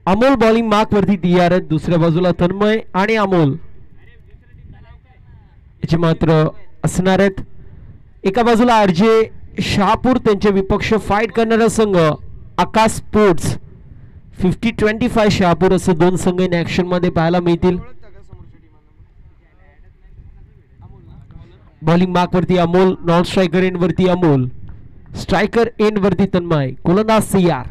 Amol bowling mark वरती तयार आहेत. दुसऱ्या बाजूला तन्मय आणि अमोल याचे मात्र असणार आहेत. एका बाजूला आरजे शहापूर त्यांचे विपक्ष फाईट करणारा संघ आकाश स्पोर्ट्स 50-25 शहापूर असे दोन संघ इन ऍक्शन मध्ये पाहायला मिळतील. बॉलिंग मार्क वरती अमोल, नॉन स्ट्रायकर एंड वरती अमोल, स्ट्रायकर एंड वरती तन्मय, गोलंदाज तयार.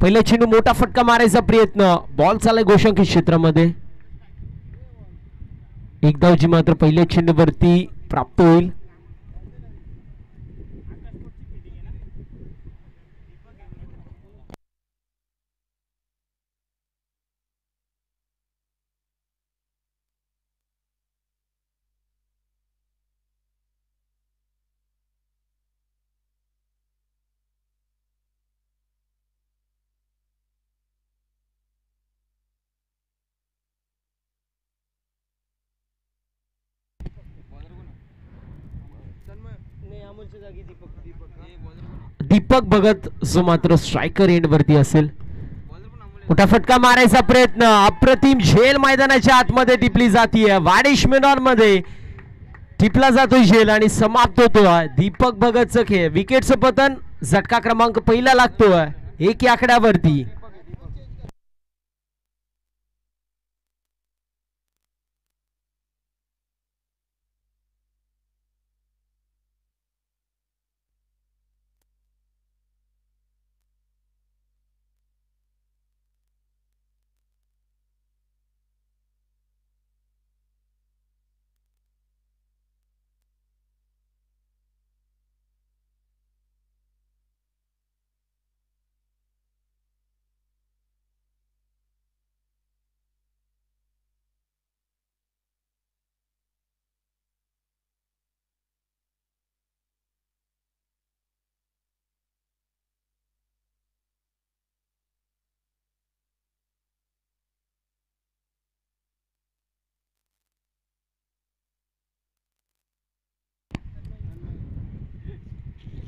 पहिल्या चेंडू मोठा फटका मारायचा प्रयत्न, बॉल चाललाय गोशांकित क्षेत्रामध्ये. एक धावची मात्र पहिल्या चेंडूवरती प्राप्त होईल. दीपक भगत जो मात्र स्ट्रायकर एंड वरती असेल. मोठा फटका मारायचा प्रयत्न, अप्रतिम झेल मैदानाच्या आतमध्ये टिपली जातीये. वाडिश मैदान मध्ये टिपला जातो झेल आणि समाप्त होतोय दीपक भगतचं खेळ. विकेटचं पतन, झटका क्रमांक पहिला लागतोय 1 या आकड्यावरती.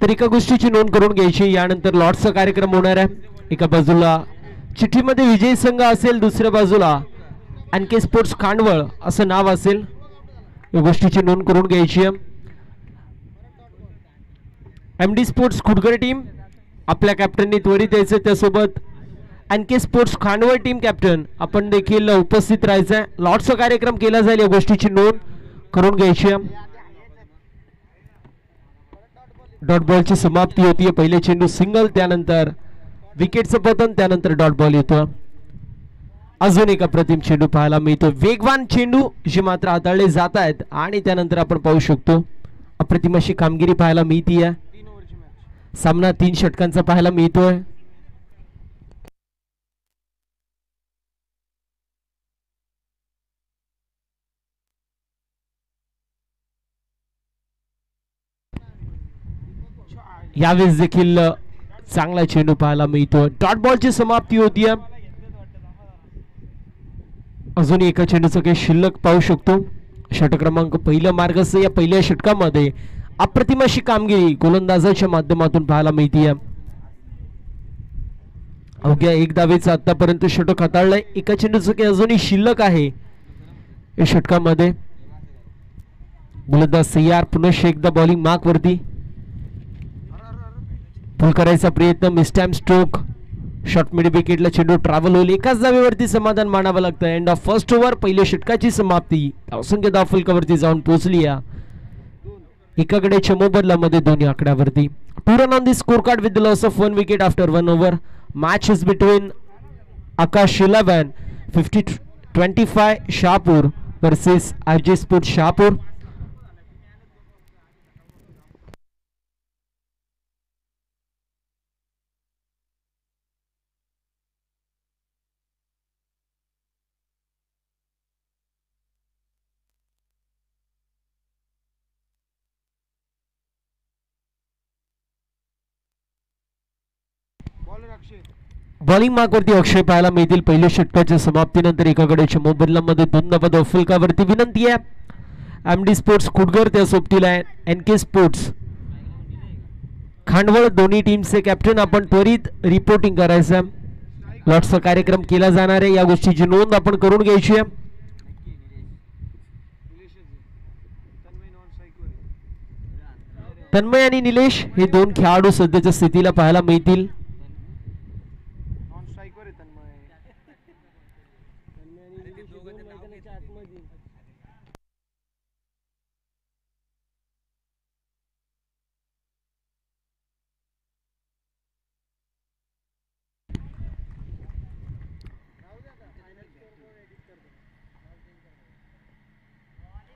तर एका गोष्टीची नोंद करून घ्यायची, यानंतर लॉर्ड्सचा कार्यक्रम होणार आहे. एका बाजूला चिठ्ठीमध्ये विजयी संघ असेल, दुसऱ्या बाजूला एनके स्पोर्ट्स खांडवळ असं नाव असेल. या गोष्टीची नोंद करून घ्यायची आहे. एमडी स्पोर्ट्स खुडकर टीम आपल्या कॅप्टननी त्वरित यायचं, त्यासोबत एनके स्पोर्ट्स खांडवळ टीम कॅप्टन आपण देखील उपस्थित राहायचं. लॉर्ड्सचा कार्यक्रम केला जाईल, या गोष्टीची नोंद करून घ्यायची आहे. डॉट बॉलची समाप्ती होतीये. पहिले चेंडू सिंगल, त्यानंतर विकेटचं पतन, त्यानंतर डॉट बॉल येतो. अजून एक अप्रतिम चेंडू पाहायला मिळतो, वेगवान चेंडू जे मात्र हाताळले जात आहेत आणि त्यानंतर आपण पाहू शकतो अप्रतिम अशी कामगिरी पाहायला मिळतीये. सामना 3 षटकांचा पाहायला मिळतोय. यावेळेस देखील चांगला चेंडू पाहायला मिळतो. डॉट बॉलची समाप्ती होतीये. अजून एका चेंडूचं काही शिल्लक पाहू शकतो. षटक क्रमांक पहिलं मार्गस्थ या पहिल्या षटकामध्ये अप्रतिम अशी कामगिरी गोलंदाजाच्या माध्यमातून पाहायला मिळतीये. अवघ्या 1 धावेचं आतापर्यंत षटक हाताळलंय. एका चेंडूचं काही अजूनही शिल्लक आहे या षटकामध्ये. गोलंदाज तयार, पुन्हा एकदा बॉलिंग मार्क वरती पुल करायचा प्रयत्न, मिसटाइम स्ट्रोक, शॉर्ट मिड विकेटला चेंडू ट्रॅव्हल होईल. एकाच धावेवरती समाधान मानावं लागतं. एंड ऑफ फर्स्ट ओव्हर, पहिल्या षटकाची समाप्ती असंख्य धाव फलकावरती जाऊन पोहोचली. या एकाकडे चमो बदलामध्ये 2 आकड्यावरती. Two run on the score card with the loss of 1 wicket after 1 over. Match is between Akash 11 50-25 Shahapur versus RJ sports Shahapur. Bowling mark वरती अक्षय पाहायला मिळतील. पहिल्या षटकाच्या समाप्तीनंतर एकाकडे चमो बदलामध्ये 2 धावा धाव फलकावरती. विनंती आहे एमडी स्पोर्ट्स खुडकर त्या सोबतीला एनके स्पोर्ट्स खांडवळ दोन्ही टीमचे कॅप्टन आपण त्वरित रिपोर्टिंग करायचं. लॉटचा कार्यक्रम केला जाणार आहे, या गोष्टीची नोंद आपण करून घ्यायची आहे. तन्मय आणि निलेश हे दोन खेळाडू सध्याच्या स्थितीला पाहायला मिळतील.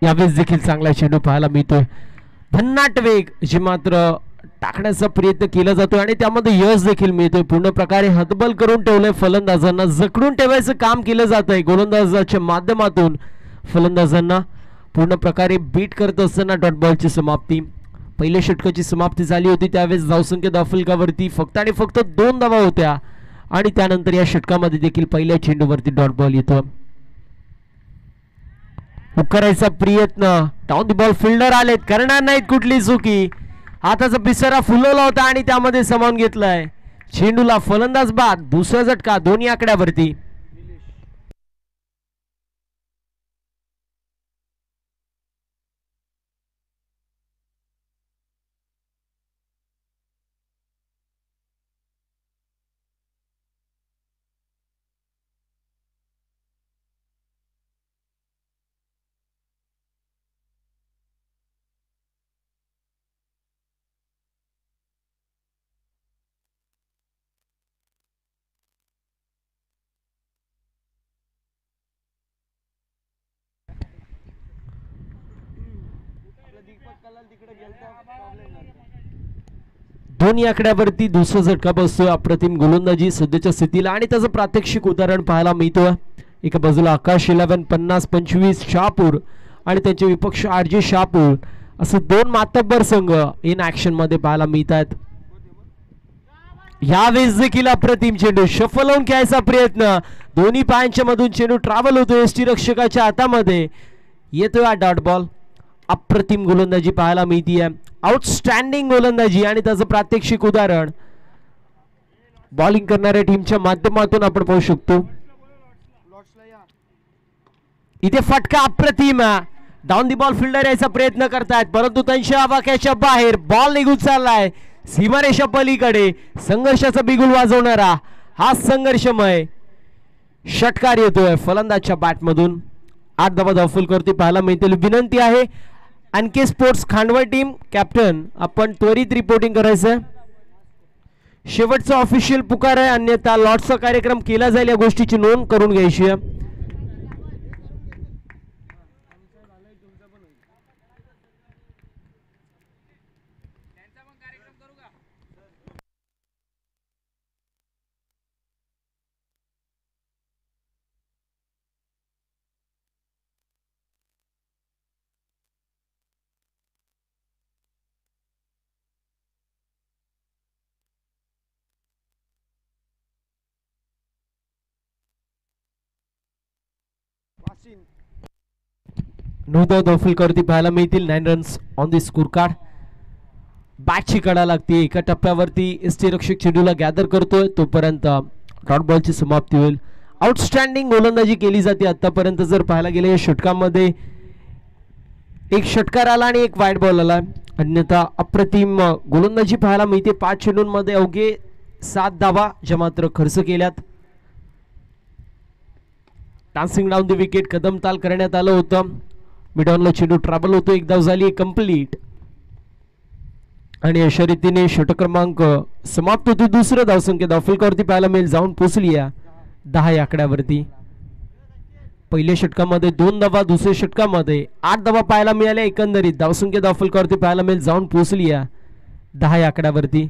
यावेळेस देखील चांगला चेंडू पाहायला मिळतोय. भन्नाट वेग जे मात्र टाकण्याचा प्रयत्न केला जातोय आणि त्यामध्ये यश देखील मिळतोय. पूर्ण प्रकारे हतबल करून ठेवलंय फलंदाजांना, जखडून ठेवायचं काम केलं जात आहे गोलंदाजाच्या माध्यमातून. फलंदाजांना पूर्ण प्रकारे बीट करत असताना डॉट बॉलची समाप्ती. पहिल्या षटकाची समाप्ती झाली होती, त्यावेळेस धावसंख्या धावफलकावरती फक्त आणि फक्त 2 धावा होत्या आणि त्यानंतर या षटकामध्ये देखील पहिल्या चेंडूवरती डॉट बॉल येतो. करायचा प्रयत्न, डाऊन द बॉल फिल्डर आलेत, करणार नाहीत कुठली चुकी. हाताचा पिसारा फुलवला होता आणि त्यामध्ये सामावून घेतलाय. चेंडूला फलंदाज बाद, दुसरा झटका दोन्ही आकड्यावरती. दोन्ही आकड्यावरती दुसरा झटका बसतोय. अप्रतिम गोलंदाजी सध्याच्या स्थितीला आणि त्याचं प्रात्यक्षिक उदाहरण पाहायला मिळतोय. एका बाजूला आकाश 11 50-25 शहापूर आणि त्यांचे विपक्ष आरजे शहापूर, असं दोन मातब्बर संघ इन ऍक्शन मध्ये पाहायला मिळत आहेत. यावेळेस देखील अप्रतिम चेंडू, शफल होऊन खेळायचा प्रयत्न, दोन्ही पायांच्या मधून चेंडू ट्रॅव्हल होतोय एसटी रक्षकाच्या हातामध्ये, येतोय हा डॉट बॉल. अप्रतिम गोलंदाजी पाहायला मिळतीये, आउटस्टँडिंग गोलंदाजी आणि त्याचं प्रात्यक्षिक उदाहरण बॉलिंग करणाऱ्या टीमच्या माध्यमातून आपण पाहू शकतो. इथे फटका अप्रतिम, डाऊन दी बॉल फिल्डर यायचा प्रयत्न करतायत परंतु त्यांच्या आवाक्याच्या बाहेर बॉल निघून चाललाय सीमारेषा पलीकडे. संघर्षाचा बिगुल वाजवणारा हा संघर्षमय षटकार येतोय फलंदाजच्या बॅटमधून. 8 धावा धावफलकावरती पाहायला मिळतील. विनंती आहे आणखी स्पोर्ट्स खांडवा टीम कॅप्टन, आपण त्वरित रिपोर्टिंग करायचं. शेवटचा ऑफिशियल पुकार आहे, अन्यथा लॉटचा कार्यक्रम केला जाईल, या गोष्टीची नोंद करून घ्यायची आहे. नौदव धावफलकावरती पाहायला मिळतील. 9 runs on the score card. बॅटची कडा लागते, एका टप्प्यावरती एसटी रक्षक चेंडूला गॅदर करतोय, तोपर्यंत डॉट बॉलची समाप्ती होईल. आउटस्टँडिंग गोलंदाजी केली जाते आतापर्यंत. जर पाहायला गेले या षटकामध्ये एक षटकार आला आणि एक वाईड बॉल आला, अन्यथा अप्रतिम गोलंदाजी पाहायला मिळते. 5 चेंडूंमध्ये अवघे 7 धावा ज्या मात्र खर्च केल्यात. Dancing down the wicket Kadam ताल करण्यात आलं होतं. मिडॉनला चेंडू ट्रॅव्हल होतो, एक धाव झाली कंप्लीट आणि अशा रीतीने षटक क्रमांक समाप्त होतो. दुसरं धावसंख्या धावफलकावरती पाहायला मिळेल, जाऊन पोहोचली या 10 या आकड्यावरती. पहिल्या षटकामध्ये 2 धावा, दुसऱ्या षटकामध्ये 8 धावा पाहायला मिळाल्या. एकंदरीत धावसंख्या धावफलकावरती पाहायला मिळेल, जाऊन पोहोचली या 10 या आकड्यावरती.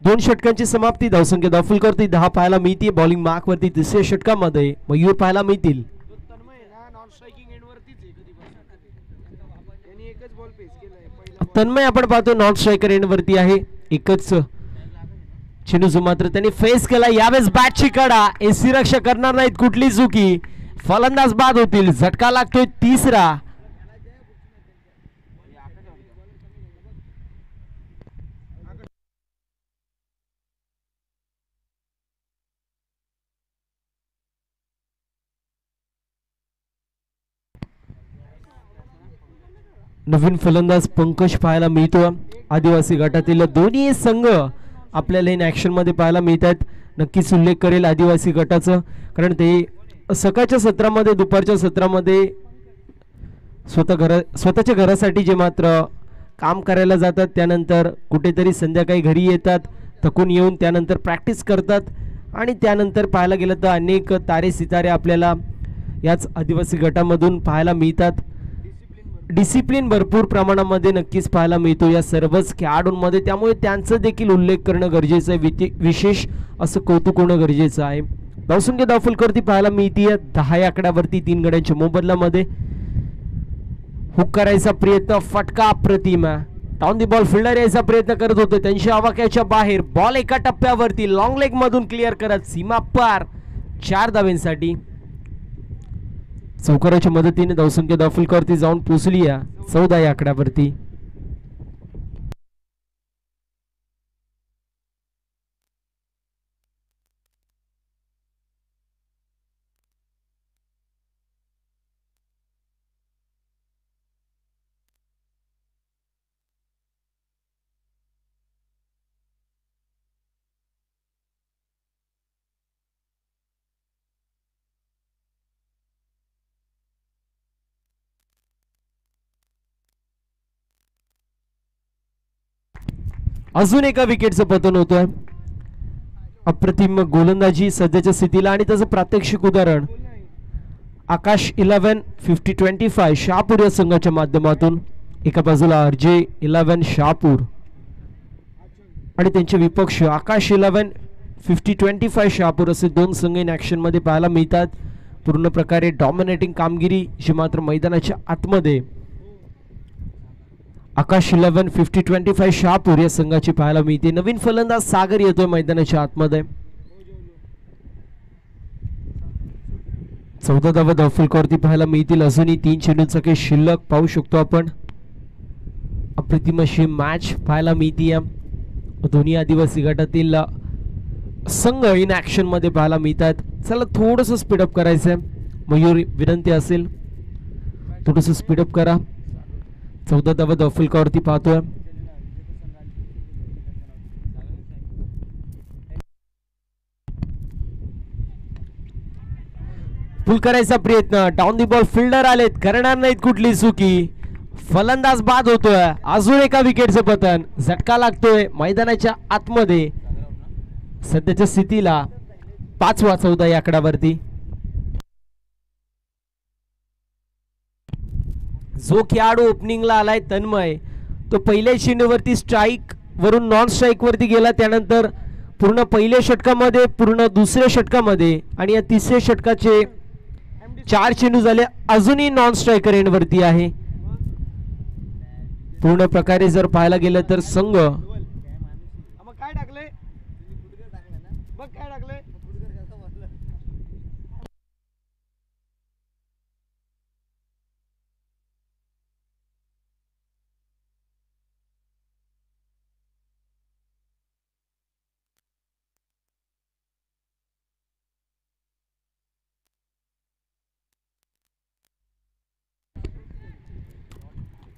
2 षटकांची समाप्ती. धावसंख्या धावफलकावरती 10 पाहायला मिळते. बॉलिंग मार्क वरती तिसऱ्या षटकामध्ये मयूर पाहायला मिळतील. तन्मय आपण पाहतो नॉन स्ट्रायकर एंड वरती आहे. एकच चेंडू मात्र त्यांनी फेस केला. यावेळेस बॅटची कडा. एसी रक्षा करणार नाहीत कुठली चुकी. फलंदाज बाद होतील. झटका लागतोय तिसरा. नवीन फलंदाज पंकज पाहायला मिळतो. आदिवासी गटातील दोन्ही संघ आपल्याला इन ऍक्शन मध्ये पाहायला मिळत आहेत. नक्कीच उल्लेख करेल आदिवासी गटाचं, कारण ते सकाळच्या सत्रामध्ये दुपारच्या सत्रामध्ये स्वतःच्या घरासाठी जे मात्र काम करायला जातात, त्यानंतर कुठेतरी संध्याकाळी घरी येतात, थकून येऊन त्यानंतर प्रॅक्टिस करतात आणि त्यानंतर पाहायला गेलं तर अनेक तारे सितारे आपल्याला याच आदिवासी गटामधून पाहायला मिळतात. डिसिप्लिन भरपूर प्रमाणामध्ये नक्कीच पाहायला मिळतो या सर्वच खेळाडूंमध्ये. त्यामुळे त्यांचं देखील उल्लेख करणं गरजेचं आहे. विशेष असं कौतुक होणं गरजेचं आहे. धावसंख्या धावफलकावरती पाहायला मिळते 10 या आकड्यावरती 3 गड्यांच्या मोबदल्यामध्ये. हुक करायचा प्रयत्न, फटका अप्रतिम. डाऊन दी बॉल फिल्डर यायचा प्रयत्न करत होते, त्यांच्या आवाक्याच्या बाहेर. बॉल एका टप्प्यावरती लॉंग लेग मधून क्लिअर करत सीमा पार 4 धावांसाठी. चौकाराच्या मदतीने धावसंख्या धावफलकावरती जाऊन पोहोचली या 14 या आकड्यावरती. अजून एका विकेटचं पतन होतोय. अप्रतिम गोलंदाजी सध्याच्या स्थितीला आणि त्याचं प्रात्यक्षिक उदाहरण आकाश 11 50-25 शहापूर या संघाच्या माध्यमातून. एका बाजूला RJ 11 शहापूर आणि त्यांचे विपक्ष आकाश 11 50-25 शहापूर असे दोन संघ इन ऍक्शन मध्ये पाहायला मिळतात. पूर्ण प्रकारे डॉमिनेटिंग कामगिरी जी मात्र मैदानाच्या आतमध्ये आकाश 11 50-25 शहापूर या संघाची पाहायला मिळते. नवीन फलंदाज सागर येतोय मैदानाच्या आतमध्ये. 14 धावा धावफलकावरती पाहायला मिळतील. अजूनही 3 चेंडूंचा काही शिल्लक पाहू शकतो आपण. अप्रतिम अशी मॅच पाहायला मिळते. दोन्ही आदिवासी गटातील संघ इन ऍक्शन मध्ये पाहायला मिळतात. चला थोडस स्पीडअप करायचंय. मयूर विनंती असेल थोडस स्पीडअप करा. 14 धावा धावफलकावरती पाहतोय. पुल करायचा प्रयत्न. डाऊन दी बॉल फिल्डर आलेत, करणार नाहीत कुठली चुकी. फलंदाज बाद होतोय. अजून एका विकेटचं पतन. झटका लागतोय मैदानाच्या आतमध्ये. सध्याच्या स्थितीला 5-14 या आकड्यावरती. जो खेळाडू ओपनिंगला आलाय तन्मय, तो पहिल्या चेंडूवरती स्ट्राईक वरून नॉन स्ट्राईक वरती गेला. त्यानंतर पूर्ण पहिल्या षटकामध्ये, पूर्ण दुसऱ्या षटकामध्ये आणि या तिसऱ्या षटकाचे 4 चेंडू झाले. अजूनही नॉन स्ट्रायकर एंड वरती आहे. पूर्ण प्रकारे जर पाहायला गेलं तर संघ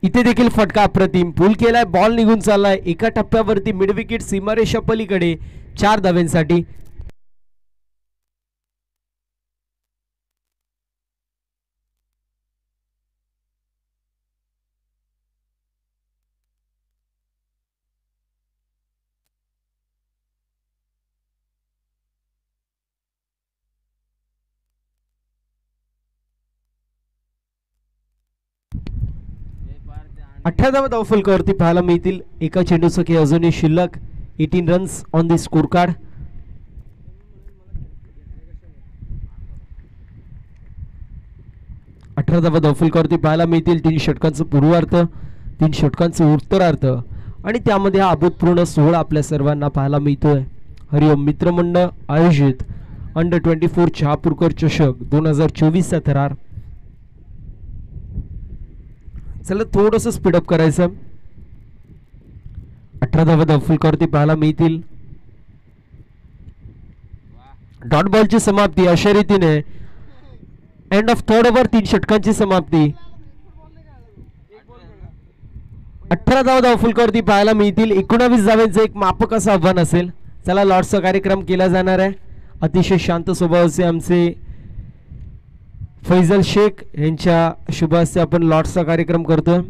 इथे देखील फटका अप्रतिम. पूल केलाय, बॉल निघून चाललाय. एका टप्प्यावरती मिड विकेट सीमारेषा पलीकडे 4 धावांसाठी. अठरा धावा धावफलकावरती पाहायला मिळतील. एका चेंडूचं की अजूनही शिल्लक. 18 runs on the score card. अठरा धावा धावफलकावरती पाहायला मिळतील. 3 षटकांचं पूर्वार्ध, 3 षटकांचं उत्तरार्ध आणि त्यामध्ये हा अभूतपूर्व सोहळा आपल्या सर्वांना पाहायला मिळतोय. हरिओम मित्रमंडळ आयोजित अंडर-24 शहापूरकर चषक 2024 चा थरार. चला थोडस स्पीडअप करायचं. 18 धावा धावफलकावरती पाहायला मिळतील. डॉट बॉलची समाप्ती. अशा रीतीने एंड ऑफ थर्ड ओव्हर 3 षटकांची समाप्ती. 18 धावा धावफलकावरती पाहायला मिळतील. 19 धावांचं एक मापक असं आव्हान असेल. चला लॉर्ड्सचा कार्यक्रम केला जाणार आहे. अतिशय शांत स्वभावाचे आमचे फैजल शेख यांच्या शुभ हस्ते आपण लॉर्ड्सचा कार्यक्रम करतोय.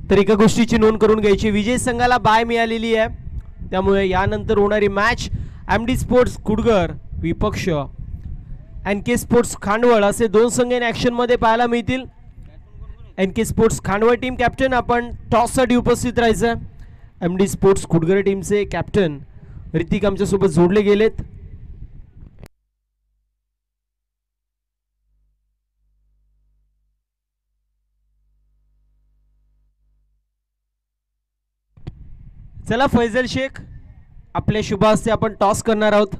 तर एका गोष्टीची नोंद करून घ्यायची. विजय संघाला बाय मिळालेली आहे. त्यामुळे यानंतर होणारी मॅच एमडी स्पोर्ट्स कुडगर विपक्ष एनके स्पोर्ट्स खांडवळ असे 2 संघ इन ऍक्शन मध्ये पाहायला मिळतील. एनके स्पोर्ट्स खांडवळ टीम कॅप्टन आपण टॉस साठी उपस्थित राहायचं. एमडी स्पोर्ट्स कुडगर टीमचे कॅप्टन ऋतिक आमच्या सोबत जोडले गेलेत. चला फैजल शेख आपल्या शुभ हस्ते आपण टॉस करणार आहोत.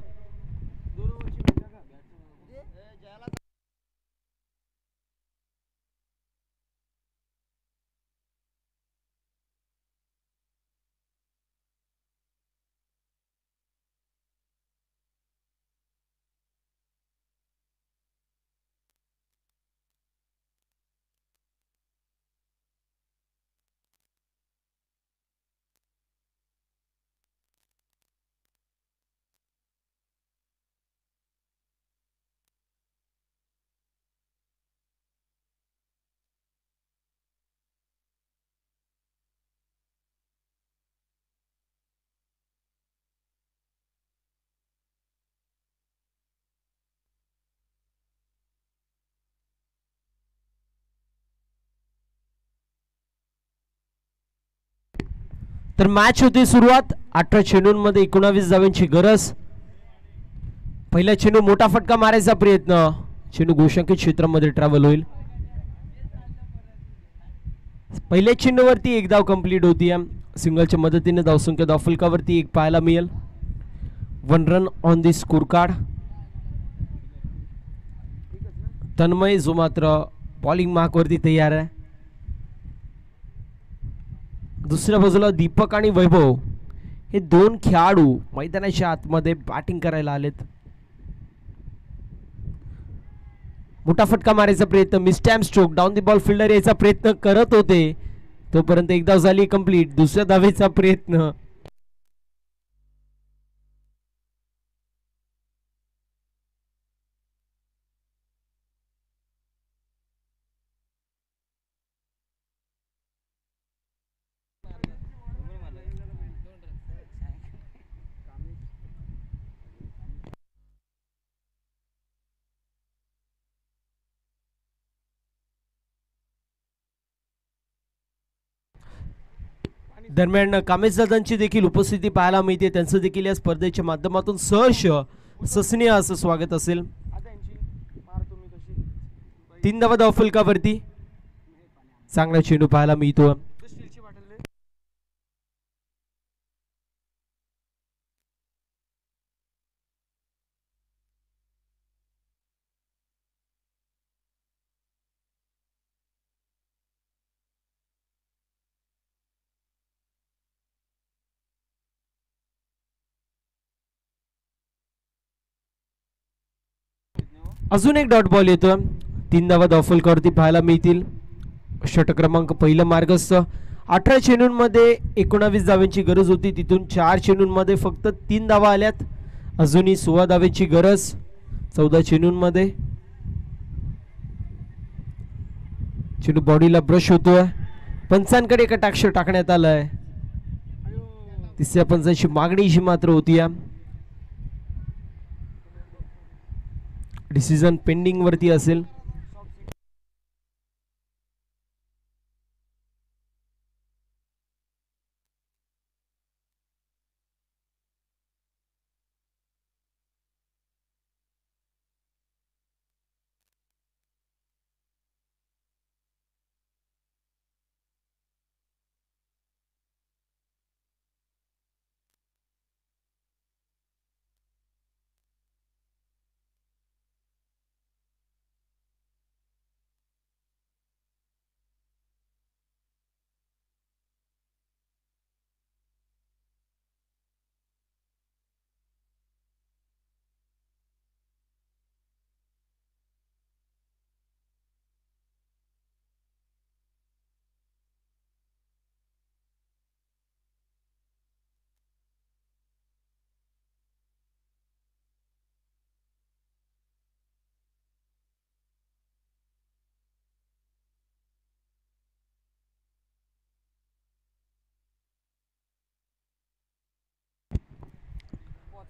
तर मॅच होती सुरुवात. 18 चेंडूंमध्ये 19 धावांची गरज. पहिला चेंडू मोठा फटका मारायचा प्रयत्न. चेंडू गोशांकित क्षेत्रामध्ये ट्रॅव्हल होईल. पहिल्या चेंडूवरती 1 धाव कंप्लीट होती. सिंगलच्या मदतीने धावसंख्या धावफलकावरती 1 पाहायला मिळेल. 1 run on the score card. Tanmay जो मात्र बॉलिंग मार्क वरती तयार आहे. दुसऱ्या बाजूला दीपक आणि वैभव हे 2 खेळाडू मैदानाच्या आतमध्ये बॅटिंग करायला आलेत. मोठा फटका मारायचा प्रयत्न. Mistime stroke. Down the ball fielder यायचा प्रयत्न करत होते तोपर्यंत 1 धाव झाली कंप्लीट. दुसऱ्या धावेचा प्रयत्न. दरम्यान कामेश दादांची देखील उपस्थिती पाहायला मिळते. त्यांचं देखील या स्पर्धेच्या माध्यमातून सहर्ष ससनीय असं स्वागत असेल. 3 धावा धाव फलकावरती चांगला चेंडू पाहायला मिळतो. अजून एक डॉट बॉल येतो. 3 धावा धाव फलकावरती पाहायला मिळतील. षटक क्रमांक पहिलं मार्गस्थ. 18 चेंडूंमध्ये 19 धावांची गरज होती, तिथून 4 चेंडूंमध्ये फक्त 3 धावा आल्यात. अजूनही 16 धावांची गरज 14 चेंडूंमध्ये. चेंडू बॉडीला ब्रश होतोय. पंचांकडे कटाक्ष टाकण्यात आलाय. तिसऱ्या पंचांची मागणी ही मात्र होती. डिसिजन पेंडिंग वरती असेल.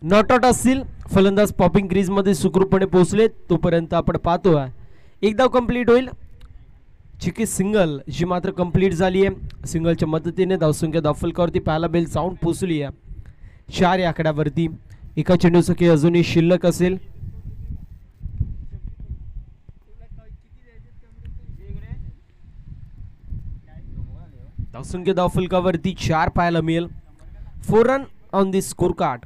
नॉट आउट असतील. फलंदाज पॉपिंग क्रीज मध्ये सुखरूपपणे पोहोचले. तोपर्यंत आपण पाहतो एक धाव कंप्लीट होईल. चिकी सिंगल जी मात्र कंप्लीट झाली आहे. सिंगलच्या मदतीने धावसंख्या धावफलकावरती पाहायला बेल जाऊन पोहोचली आहे 4 या आकड्यावरती. एका चेंडूचं की अजूनही शिल्लक असेल. धावसंख्या धावफलकावरती 4 पाहायला मिळेल. 4 run on the score card.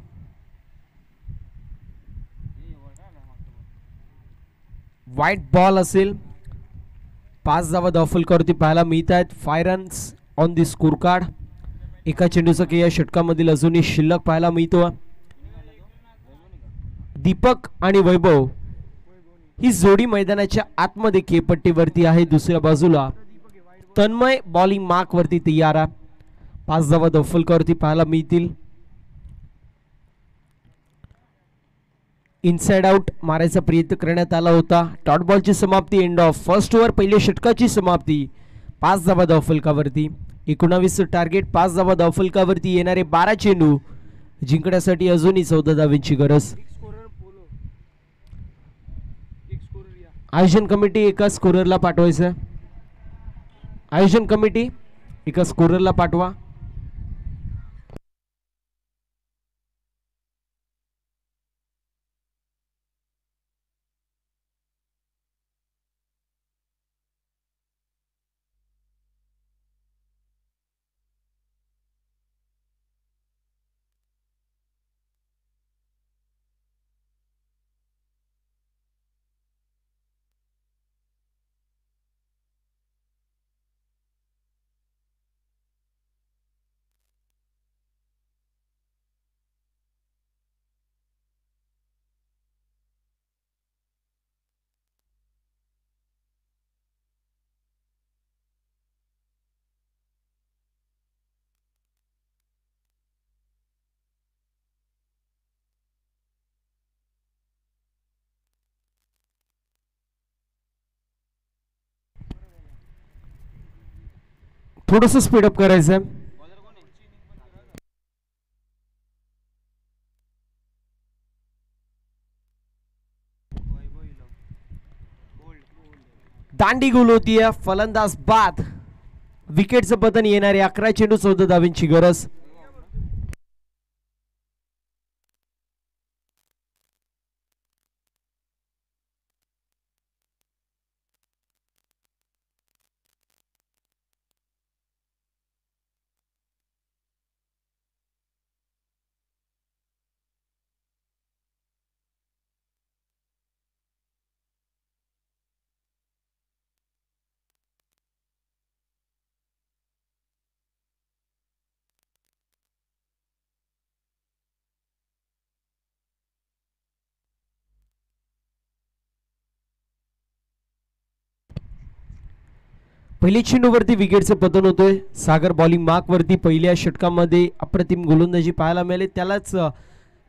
White ball असेल. 5 धावा धावफलकावरती पाहायला मिळत आहेत. 5 runs on the score card. एका चेंडूचा की या षटकामधील अजूनही शिल्लक पाहायला मिळतो. दीपक आणि वैभव ही जोडी मैदानाच्या आतमध्ये खेळपट्टीवरती आहे. दुसऱ्या बाजूला तन्मय बॉलिंग मार्क वरती तयार आहे. 5 धावा धावफलकावरती पाहायला मिळतील. इनसाइड आउट मारायचा प्रयत्न करण्यात आला होता. डॉट बॉलची समाप्ती. एंड ऑफ फर्स्ट ओव्हर पहिल्या षटकाची समाप्ती. 5 धावा धावफलकावरती. 19 टार्गेट. 5 धावा धावफलकावरती. येणारे 12 चेंडू जिंकण्यासाठी अजूनही 14 धावांची गरज. आयोजन कमिटी एका स्कोररला पाठवायचं. आयोजन कमिटी एका स्कोररला पाठवा. थोडंसं स्पीडअप करायचं. दांडी गोल होती है. फलंदाज बाद. विकेटचं पतन येणारे 11 चेंडू 14 धावांची गरज. पहिल्या चेंडूवरती विकेटचं पतन होतोय. सागर बॉलिंग मार्क वरती पहिल्या षटकामध्ये अप्रतिम गोलंदाजी पाहायला मिळाली.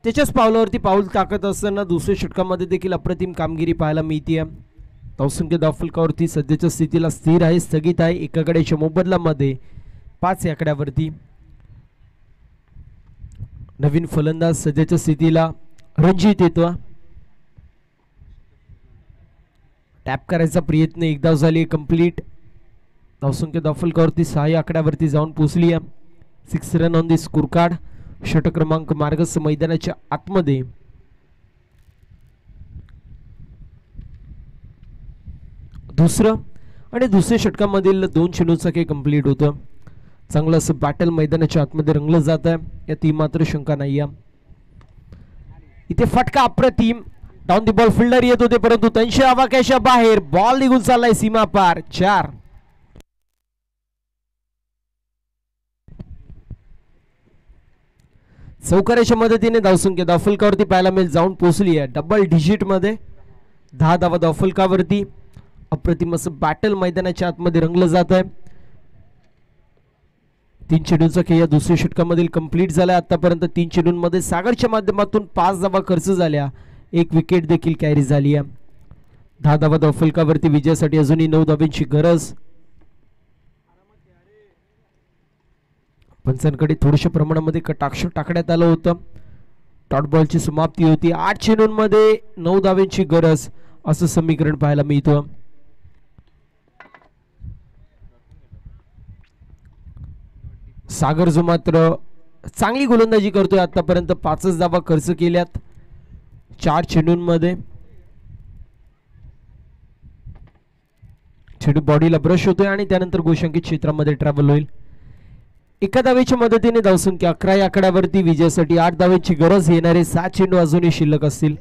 त्याच्याच पावलावरती पाऊल टाकत असताना दुसऱ्या षटकामध्ये देखील अप्रतिम कामगिरी पाहायला मिळते. धावसंख्या धावफलकावरती सध्याच्या स्थितीला स्थिर आहे, स्थगित आहे. एकाकड्याच्या मोबदल्यामध्ये 5 आकड्यावरती. नवीन फलंदाज सध्याच्या स्थितीला रणजित येतो. टॅप करायचा प्रयत्न एकदा झाली कंप्लीट. धावसंख्या धावफलकावरती 6 आकड्यावरती जाऊन पोहोचली. 6 run on the score card. षटक क्रमांक मार्गस्थ मैदानाच्या आतमध्ये. दुसऱ्या षटकामधील 2 चेंडूंचा काही कंप्लीट होतं. चांगलं असं बॅटल मैदानाच्या आतमध्ये रंगलं जात आहे, यात मात्र शंका नाही. इथे फटका अप्रतिम. डाऊन दी बॉल फिल्डर येत होते, परंतु त्यांच्या आवाक्याच्या बाहेर बॉल निघून चाललाय सीमा पार. 4. चौकाराच्या मदतीने धावसंख्या धावफलकावरती पाहायला मिळेल जाऊन पोहोचली आहे डबल डिजिट मध्ये. 10 धावा धावफलकावरती. अप्रतिम असं बॅटल मैदानाच्या आतमध्ये रंगलं जात आहे. 3 चेंडूंचा खेळ या दुसऱ्या षटकामधील कंप्लीट झाला. आतापर्यंत 3 चेंडूंमध्ये सागरच्या माध्यमातून 5 धावा खर्च झाल्या, 1 विकेट देखील कॅरी झाली आहे. 10 धावा धावफलकावरती विजयासाठी अजूनही 9 धावांची गरज. पंचांकडे थोड्याशा प्रमाणामध्ये कटाक्ष टाकण्यात आलं होतं. डॉट बॉलची समाप्ती होती. 8 चेंडूंमध्ये 9 धावांची गरज असं समीकरण पाहायला मिळतं. सागर जो मात्र चांगली गोलंदाजी करतोय. आतापर्यंत 5 धावा खर्च केल्यात 4 चेंडूंमध्ये. चेंडू बॉडीला ब्रश होतोय आणि त्यानंतर गोशांकित क्षेत्रामध्ये ट्रॅव्हल होईल. एका धावेच्या मदतीने धावसंख्या 11 या आकड्यावरती. विजयासाठी 8 धावेची गरज. येणारे 7 चेंडू अजूनही शिल्लक असतील.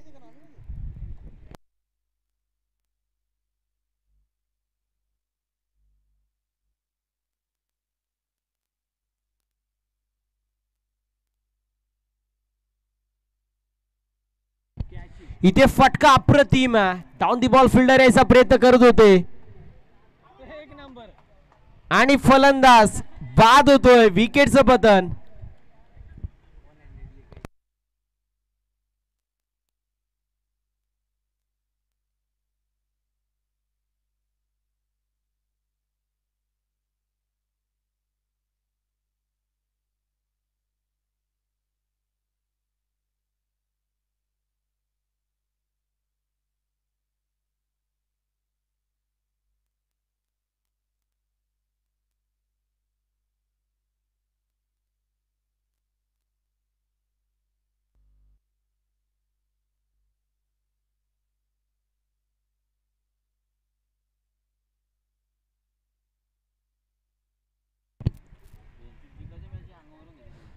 इथे फटका अप्रतिम. डाऊन दी बॉल फिल्डर यायचा प्रयत्न करत होते आणि फलंदाज बाद होतोय. विकेटचं पतन.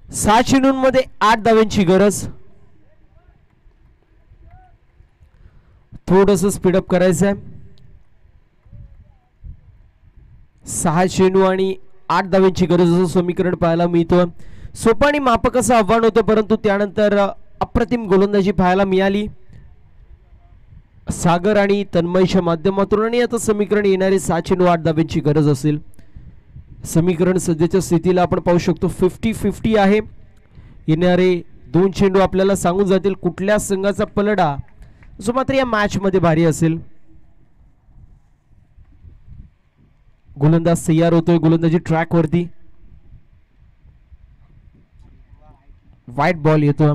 सहा चेंडूंमध्ये 8 धावांची गरज. थोडस स्पीडअप करायचं आहे. 6 चेंडू आणि 8 धावांची गरज असं समीकरण पाहायला मिळतं. सोपं आणि मापक असं आव्हान होतं, परंतु त्यानंतर अप्रतिम गोलंदाजी पाहायला मिळाली सागर आणि तन्मयच्या माध्यमातून. आणि आता समीकरण येणारे 6 चेंडू 8 धावांची गरज असेल. समीकरण सध्याच्या स्थितीला आपण पाहू शकतो 50-50 आहे. येणारे 2 चेंडू आपल्याला सांगून जातील कुठल्या संघाचा पलडा जो मात्र या मॅच मध्ये भारी असेल. गोलंदाज तयार होतोय गोलंदाजी ट्रॅक वरती. वाईट बॉल येतो.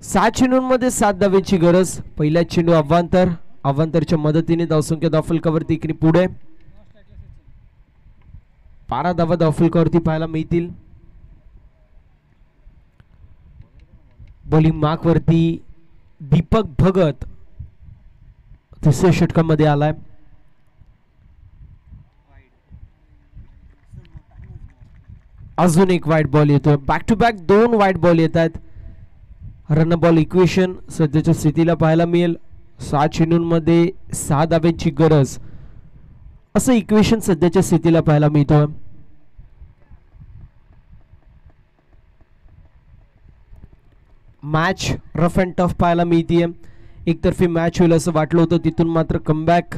7 चेंडूंमध्ये 7 धावांची गरज. पहिला चेंडू अवांतरच्या मदतीने धावसंख्या धावफलकावरती इकडे पुढे. 12 धावा धावफलकावरती पाहायला मिळतील. बॉलिंग मार्क वरती दीपक भगत तिसऱ्या षटकामध्ये आलाय. अजून एक वाईट बॉल येतोय. बॅक टू बॅक 2 वाईट बॉल येत आहेत. रन बॉल इक्वेशन सध्याच्या स्थितीला पाहायला मिळेल. 6 चेंडूंमध्ये 6 धाब्यांची गरज असं इक्वेशन सध्याच्या स्थितीला पाहायला मिळतोय. मॅच रफ अँड टफ पाहायला मिळतीये. एकतर्फी मॅच होईल असं वाटलं होतं, तिथून मात्र कमबॅक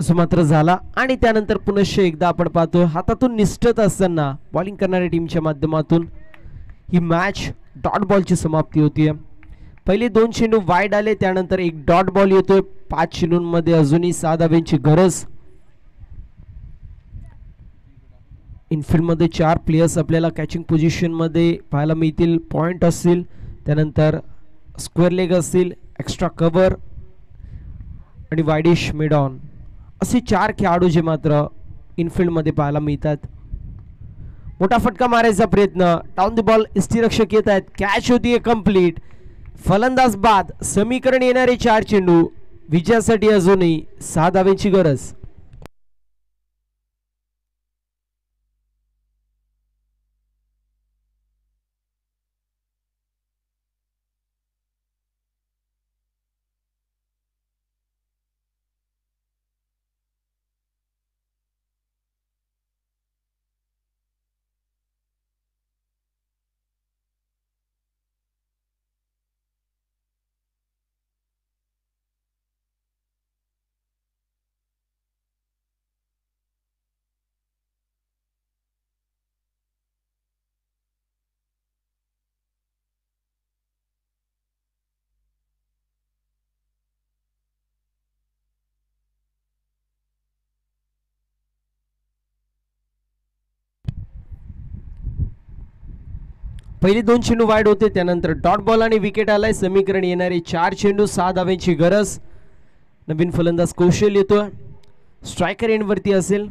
असं मात्र झाला आणि त्यानंतर पुनश्च एकदा आपण पाहतोय हातातून निसटत असताना बॉलिंग करणाऱ्या टीमच्या माध्यमातून ही मॅच डॉट बॉलची समाप्ती होतीये. पहिले 2 चेंडू वाईड आले, त्यानंतर एक डॉट बॉल येतोय. 5 चेंडूंमध्ये अजूनही 6 धाब्यांची गरज. इनफिल्डमध्ये 4 प्लेयर्स आपल्याला कॅचिंग पोझिशनमध्ये पाहायला मिळतील. पॉइंट असतील, त्यानंतर स्क्वेअर लेग असतील, एक्स्ट्रा कव्हर आणि वायडिश मिड ऑन असे 4 खेळाडू जे मात्र इनफिल्डमध्ये पाहायला मिळतात. मोठा फटका मारायचा प्रयत्न, डाऊन द बॉल यष्टीरक्षक येत आहेत, कॅच होतीये कंप्लीट. फलंदाज बाद, समीकरण येणारे 4 चेंडू, विजयासाठी अजूनही 6 धाब्यांची गरज. पहिले 2 चेंडू वाईड होते, त्यानंतर डॉट बॉल आणि विकेट आलाय. समीकरण येणारे 4 चेंडू, 6 धाब्यांची गरज. नवीन फलंदाज कौशल येतोय, स्ट्रायकर एंड वरती असेल.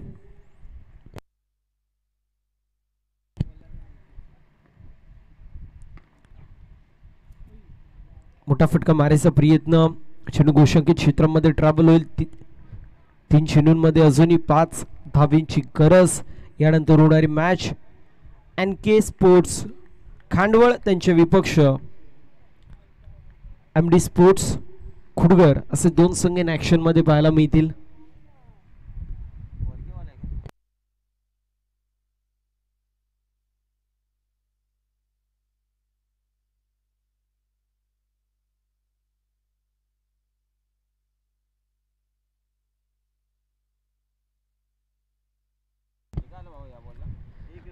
मोठा फटका मारायचा प्रयत्न, चेंडू गोशांकित क्षेत्रामध्ये ट्रॅव्हल होईल. 3 चेंडूंमध्ये अजूनही 5 धाब्यांची गरज. यानंतर होणारी मॅच NK स्पोर्ट्स खांडवळ, त्यांचे विपक्ष MD स्पोर्ट्स खुडगर असे 2 संघ इन ऍक्शन मध्ये पाहायला मिळतील.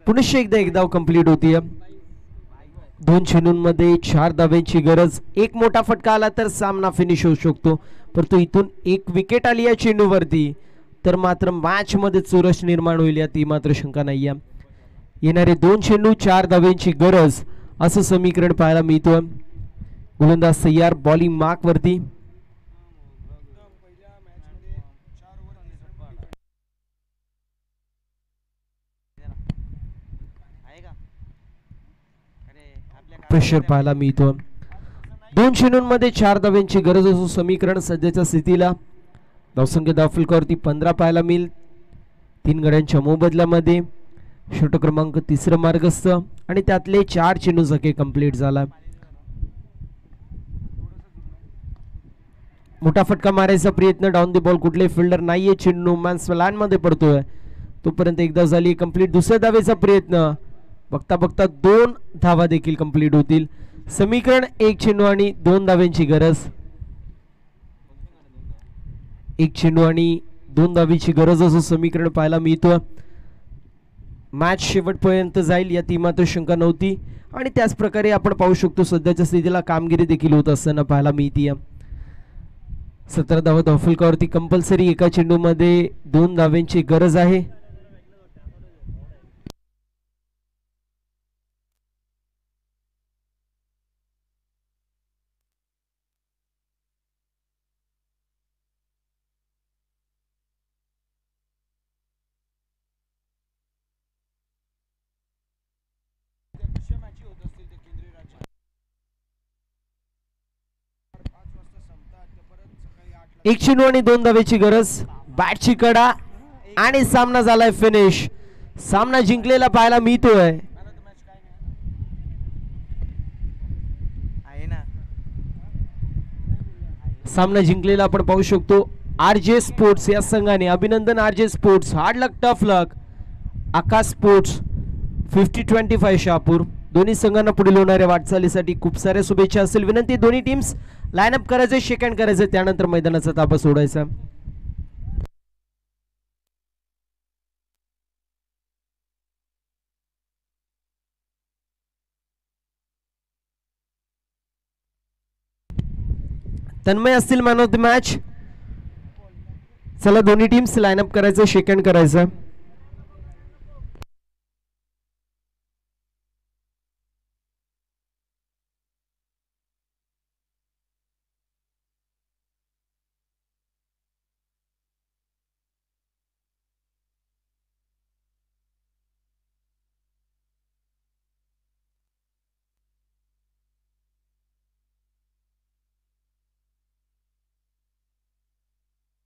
पुनश्च एक धाव कंप्लीट होतीये. 2 चेंडूंमध्ये 4 धाब्यांची गरज. एक मोठा फटका आला तर सामना फिनिश होऊ शकतो, परंतु इथून एक विकेट आली या चेंडूवरती तर मात्र मॅच मध्ये चुरस निर्माण होईल, यात मात्र शंका नाही. येणारे 2 चेंडू 4 धाब्यांची गरज असं समीकरण पाहायला मिळतं. गोलंदाज तयार, बॉलिंग मार्क वरती. प्रेशर पाहायला मिळतो. 2 चेंडूंमध्ये 4 धाब्यांची गरज असो समीकरण सध्याच्या स्थितीला. धावसंख्या धावफलकावरती 15 पाहायला मिळेल. 3 गड्यांच्या मोबदल्यामध्ये षटक क्रमांक 3 मार्गस्थ आणि त्यातले 4 चेंडू जके कंप्लीट झाला. मोठा फटका मारायचा प्रयत्न, डाऊन द बॉल, कुठले फिल्डर नाहीये, चेंडू मॅन्स लँड मध्ये पडतोय. तोपर्यंत एकदा झाली कंप्लीट. दुसऱ्या धावेचा प्रयत्न, बघता बघता 2 धावा देखील कंप्लीट होतील. समीकरण 1 चेंडू आणि 2 धाव्यांची गरज. 1 चेंडू आणि 2 धावीची गरज असं समीकरण पाहायला मिळतं. मॅच शेवटपर्यंत जाईल यात मात्र शंका नव्हती आणि त्याच प्रकारे आपण पाहू शकतो सध्याच्या स्थितीला कामगिरी देखील होत असताना पाहायला मिळते. 17 धावा धावफलकावरती कंपल्सरी एका चेंडूमध्ये 2 धाव्यांची गरज आहे. एक चेंडू आणि 2 धावेची गरज. बॅटची कडा आणि सामना झालाय फिनिश. सामना जिंकलेला पाहायला मिळतोय. सामना जिंकलेला आपण पाहू शकतो RJ स्पोर्ट्स या संघाने. अभिनंदन RJ स्पोर्ट्स. हार्ड लक टफ लक. आकाश स्पोर्ट्स 50-25 शहापूर. दोन्ही संघांना पुढील होणाऱ्या वाटचालीसाठी खूप साऱ्या शुभेच्छा असेल. विनंती दोन्ही टीम्स लाईनअप करायचे, शेक हँड करायचे, त्यानंतर मैदानाचा ताबा सोडायचा. तन्मय असतील मॅन ऑफ द मॅच. चला दोन्ही टीम्स लाईनअप करायचं, शेक हँड करायचं.